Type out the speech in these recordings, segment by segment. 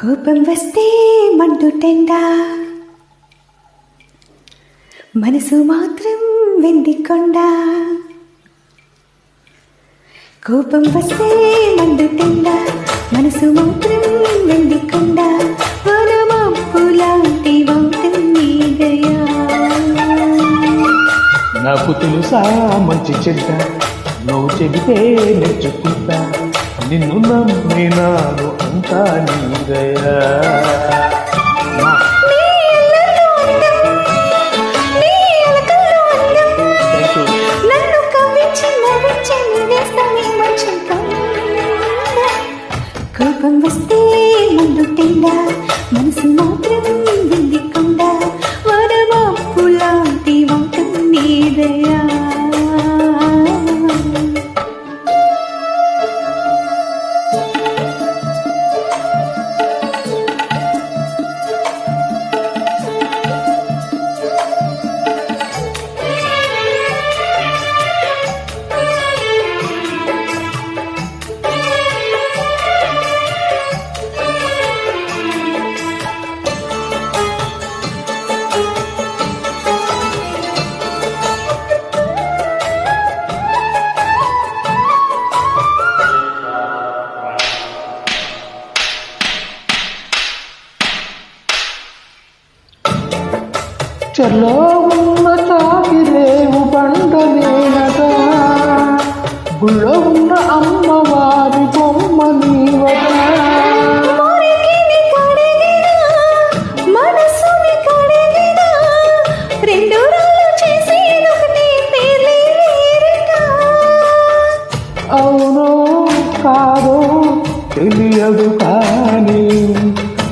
కోపం వస్తే మండుటెండ, మనసు మాత్రం వెండికొండ. కోపం వస్తే మండుటెండ, మనసు మాత్రం వెండికొండ. వనమప్పులాంటి వాటం నీదయా. నాకు తెలుసా మంచి చెడ్డ, నువ్వు చెబితే నేర్చుకుంటా. నిన్ను నమ్మినాను అంతా నీదయా. కోపం వస్తే మండుటెండ, మనసు మాత్రం వెండికొండ. వనమప్పులాంటి వాటం నీదయా. చెల్లో ఉన్న చాకిరేవు బండనేనగా, గుళ్ళో ఉన్న అమ్మవారి బొమ్మ నీవగా. అవునో కాదో తెలియదు కానీ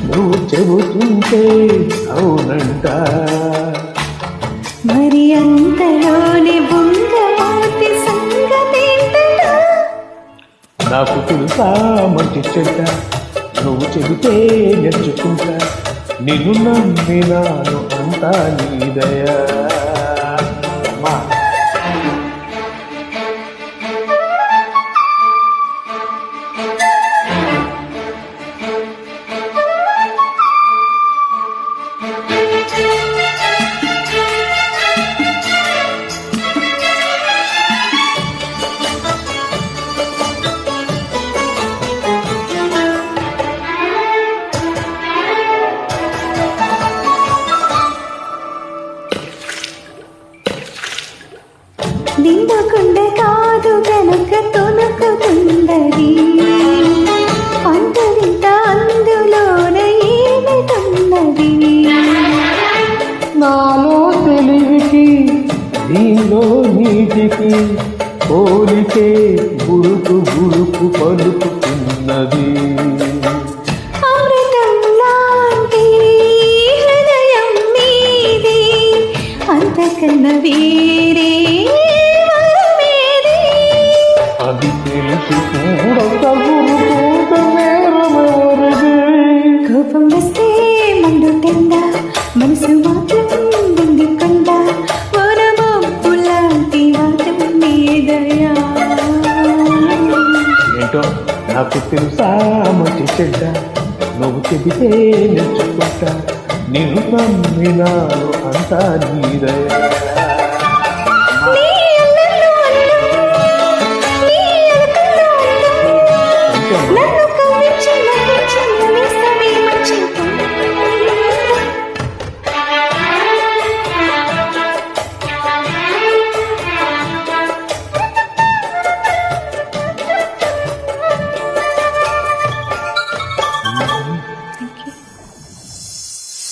నువ్వు చెబుతుంటే అవునంట. మరి అంతలోనే బొంగమాతి సంగతేంటట. నాకు తెలుసా మంచి చెడ్డ, నువ్వు చెబితే నేర్చుకుంటా. నిన్ను నమ్మినాను అంతా నీదయా. నిండకుండ కాదు గనక తొనకుతున్నది, అంతరింత అందులోన ఏమిటున్నది. నాలో తెలివికి దీనిలో నీటికి పోలికే గురుకు గురుకు పలుకుతున్నది. అమృతం లాంటి హృదయం మీది, అంతకన్నా వేరే అది తెలిసి కూడా తగులుకుంటే నేరమెవరిది. కోపం వస్తే మండుటెండ, మనసు మాత్రం వెండికొండ. వనమప్పులాంటి వాటం నీదయా. ఏంటో నాకు తెలుసా మంచి చెడ్డ, నువ్వు చెబితే నేర్చుకుంటా. నిన్ను నమ్మినాను అంతా నీదయా.